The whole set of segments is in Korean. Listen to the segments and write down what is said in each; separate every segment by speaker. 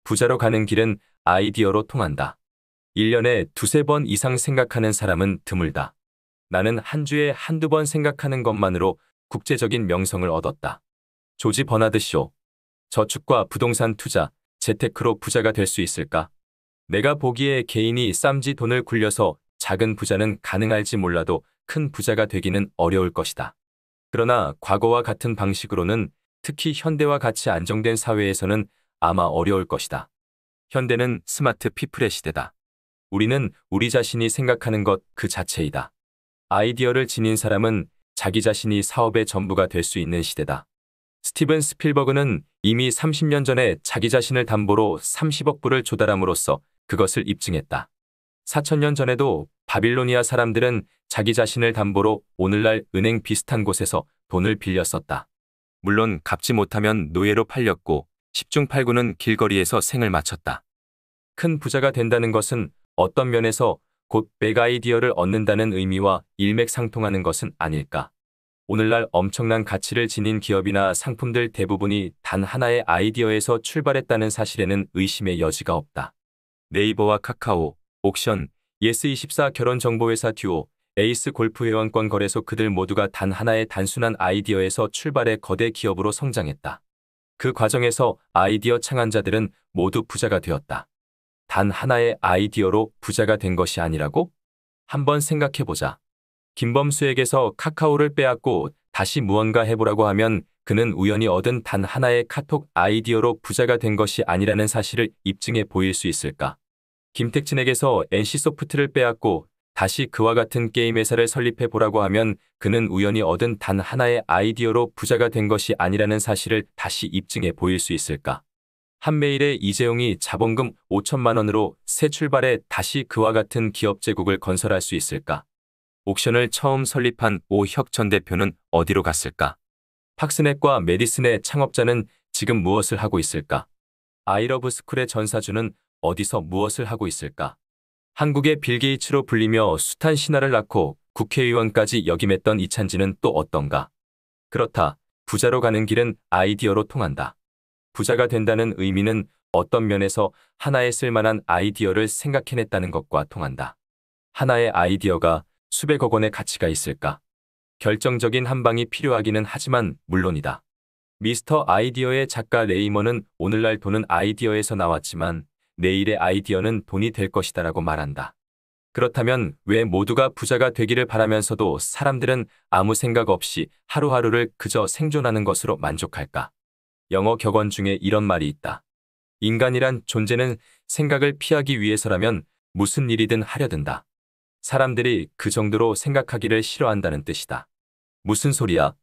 Speaker 1: 부자로 가는 길은 아이디어로 통한다. 1년에 두세 번 이상 생각하는 사람은 드물다. 나는 한 주에 한두 번 생각하는 것만으로 국제적인 명성을 얻었다. 조지 버나드 쇼. 저축과 부동산 투자, 재테크로 부자가 될 수 있을까? 내가 보기에 개인이 쌈지 돈을 굴려서 작은 부자는 가능할지 몰라도 큰 부자가 되기는 어려울 것이다. 그러나 과거와 같은 방식으로는 특히 현대와 같이 안정된 사회에서는 아마 어려울 것이다. 현대는 스마트 피플의 시대다. 우리는 우리 자신이 생각하는 것 그 자체이다. 아이디어를 지닌 사람은 자기 자신이 사업의 전부가 될 수 있는 시대다. 스티븐 스필버그는 이미 30년 전에 자기 자신을 담보로 30억 불을 조달함으로써 그것을 입증했다. 4천년 전에도 바빌로니아 사람들은 자기 자신을 담보로 오늘날 은행 비슷한 곳에서 돈을 빌렸었다. 물론 갚지 못하면 노예로 팔렸고 10중 8구는 길거리에서 생을 마쳤다. 큰 부자가 된다는 것은 어떤 면에서 곧 백아이디어를 얻는다는 의미와 일맥상통하는 것은 아닐까. 오늘날 엄청난 가치를 지닌 기업이나 상품들 대부분이 단 하나의 아이디어에서 출발했다는 사실에는 의심의 여지가 없다. 네이버와 카카오, 옥션, 예스24 결혼정보회사 듀오, 에이스 골프 회원권 거래소 그들 모두가 단 하나의 단순한 아이디어에서 출발해 거대 기업으로 성장했다. 그 과정에서 아이디어 창안자들은 모두 부자가 되었다. 단 하나의 아이디어로 부자가 된 것이 아니라고? 한번 생각해보자. 김범수에게서 카카오를 빼앗고 다시 무언가 해보라고 하면 그는 우연히 얻은 단 하나의 카톡 아이디어로 부자가 된 것이 아니라는 사실을 입증해 보일 수 있을까? 김택진에게서 NC소프트를 빼앗고 다시 그와 같은 게임 회사를 설립해 보라고 하면 그는 우연히 얻은 단 하나의 아이디어로 부자가 된 것이 아니라는 사실을 다시 입증해 보일 수 있을까? 한메일의 이재용이 자본금 5천만 원으로 새 출발해 다시 그와 같은 기업 제국을 건설할 수 있을까? 옥션을 처음 설립한 오혁 전 대표는 어디로 갔을까? 팍스넷과 메디슨의 창업자는 지금 무엇을 하고 있을까? 아이러브스쿨의 전사주는 어디서 무엇을 하고 있을까? 한국의 빌 게이츠로 불리며 숱한 신하를 낳고 국회의원까지 역임했던 이찬진은 또 어떤가? 그렇다. 부자로 가는 길은 아이디어로 통한다. 부자가 된다는 의미는 어떤 면에서 하나의 쓸만한 아이디어를 생각해냈다는 것과 통한다. 하나의 아이디어가 수백억 원의 가치가 있을까? 결정적인 한 방이 필요하기는 하지만 물론이다. 미스터 아이디어의 작가 레이먼은 오늘날 돈은 아이디어에서 나왔지만 내일의 아이디어는 돈이 될 것이다라고 말한다. 그렇다면 왜 모두가 부자가 되기를 바라면서도 사람들은 아무 생각 없이 하루하루를 그저 생존하는 것으로 만족할까? 영어 격언 중에 이런 말이 있다. 인간이란 존재는 생각을 피하기 위해서라면 무슨 일이든 하려 든다. 사람들이 그 정도로 생각하기를 싫어한다는 뜻이다. 무슨 소리야?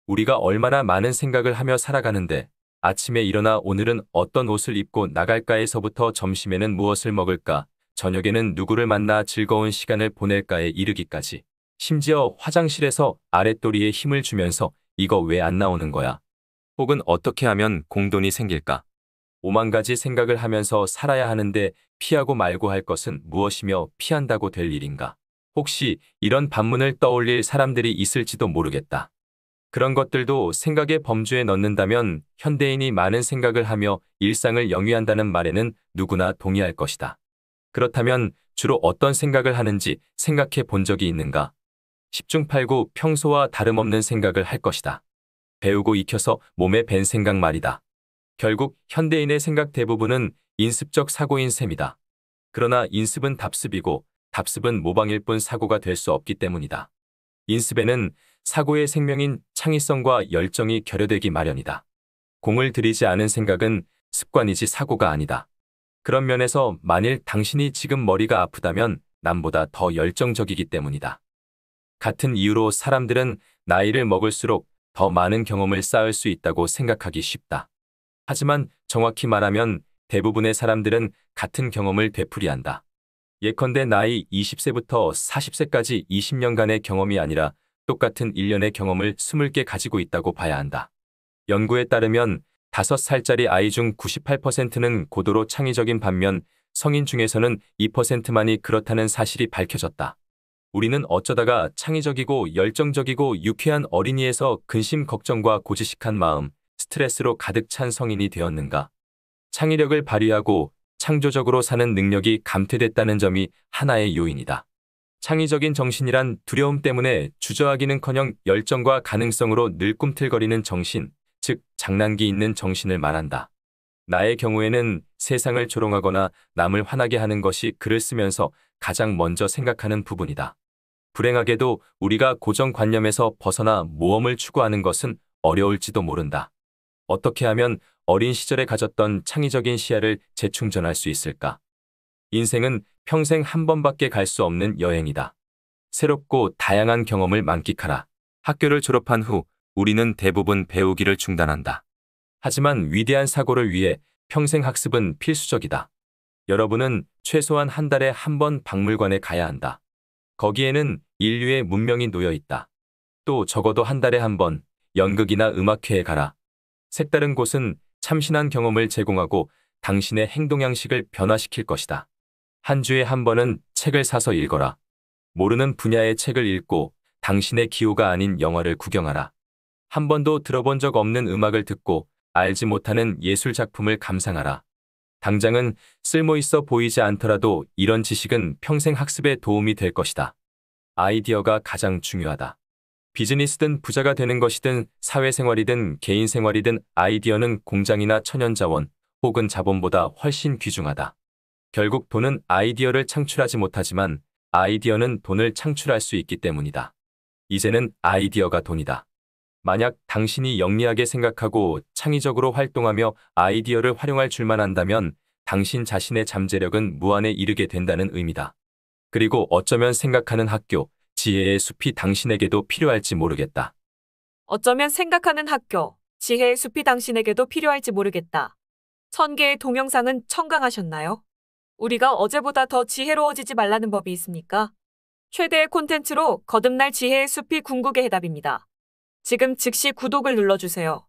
Speaker 1: 우리가 얼마나 많은 생각을 하며 살아가는데 아침에 일어나 오늘은 어떤 옷을 입고 나갈까에서부터 점심에는 무엇을 먹을까, 저녁에는 누구를 만나 즐거운 시간을 보낼까에 이르기까지 심지어 화장실에서 아랫도리에 힘을 주면서 이거 왜 안 나오는 거야? 혹은 어떻게 하면 공돈이 생길까? 5만 가지 생각을 하면서 살아야 하는데 피하고 말고 할 것은 무엇이며 피한다고 될 일인가? 혹시 이런 반문을 떠올릴 사람들이 있을지도 모르겠다. 그런 것들도 생각의 범주에 넣는다면 현대인이 많은 생각을 하며 일상을 영위한다는 말에는 누구나 동의할 것이다. 그렇다면 주로 어떤 생각을 하는지 생각해 본 적이 있는가? 10중 8구 평소와 다름없는 생각을 할 것이다. 배우고 익혀서 몸에 밴 생각 말이다. 결국 현대인의 생각 대부분은 인습적 사고인 셈이다. 그러나 인습은 답습이고 답습은 모방일 뿐 사고가 될 수 없기 때문이다. 인습에는 사고의 생명인 창의성과 열정이 결여되기 마련이다. 공을 들이지 않은 생각은 습관이지 사고가 아니다. 그런 면에서 만일 당신이 지금 머리가 아프다면 남보다 더 열정적이기 때문이다. 같은 이유로 사람들은 나이를 먹을수록 더 많은 경험을 쌓을 수 있다고 생각하기 쉽다. 하지만 정확히 말하면 대부분의 사람들은 같은 경험을 되풀이한다. 예컨대 나이 20세부터 40세까지 20년간의 경험이 아니라 똑같은 1년의 경험을 20개 가지고 있다고 봐야 한다. 연구에 따르면 5살짜리 아이 중 98%는 고도로 창의적인 반면 성인 중에서는 2%만이 그렇다는 사실이 밝혀졌다. 우리는 어쩌다가 창의적이고 열정적이고 유쾌한 어린이에서 근심 걱정과 고지식한 마음, 스트레스로 가득 찬 성인이 되었는가? 창의력을 발휘하고 창조적으로 사는 능력이 감퇴됐다는 점이 하나의 요인이다. 창의적인 정신이란 두려움 때문에 주저하기는커녕 열정과 가능성으로 늘 꿈틀거리는 정신, 즉 장난기 있는 정신을 말한다. 나의 경우에는 세상을 조롱하거나 남을 화나게 하는 것이 글을 쓰면서 가장 먼저 생각하는 부분이다. 불행하게도 우리가 고정관념에서 벗어나 모험을 추구하는 것은 어려울지도 모른다. 어떻게 하면 어린 시절에 가졌던 창의적인 시야를 재충전할 수 있을까? 인생은 평생 한 번밖에 갈 수 없는 여행이다. 새롭고 다양한 경험을 만끽하라. 학교를 졸업한 후 우리는 대부분 배우기를 중단한다. 하지만 위대한 사고를 위해 평생 학습은 필수적이다. 여러분은 최소한 한 달에 한 번 박물관에 가야 한다. 거기에는 인류의 문명이 놓여 있다. 또 적어도 한 달에 한 번 연극이나 음악회에 가라. 색다른 곳은 참신한 경험을 제공하고 당신의 행동 양식을 변화시킬 것이다. 한 주에 한 번은 책을 사서 읽어라. 모르는 분야의 책을 읽고 당신의 기호가 아닌 영화를 구경하라. 한 번도 들어본 적 없는 음악을 듣고 알지 못하는 예술 작품을 감상하라. 당장은 쓸모있어 보이지 않더라도 이런 지식은 평생 학습에 도움이 될 것이다. 아이디어가 가장 중요하다. 비즈니스든 부자가 되는 것이든 사회생활이든 개인생활이든 아이디어는 공장이나 천연자원 혹은 자본보다 훨씬 귀중하다. 결국 돈은 아이디어를 창출하지 못하지만 아이디어는 돈을 창출할 수 있기 때문이다. 이제는 아이디어가 돈이다. 만약 당신이 영리하게 생각하고 창의적으로 활동하며 아이디어를 활용할 줄만 안다면 당신 자신의 잠재력은 무한에 이르게 된다는 의미다. 그리고 어쩌면 생각하는 학교, 지혜의 숲이 당신에게도 필요할지 모르겠다.
Speaker 2: 어쩌면 생각하는 학교, 지혜의 숲이 당신에게도 필요할지 모르겠다. 1000개의 동영상은 청강하셨나요? 우리가 어제보다 더 지혜로워지지 말라는 법이 있습니까? 최대의 콘텐츠로 거듭날 지혜의 숲이 궁극의 해답입니다. 지금 즉시 구독을 눌러주세요.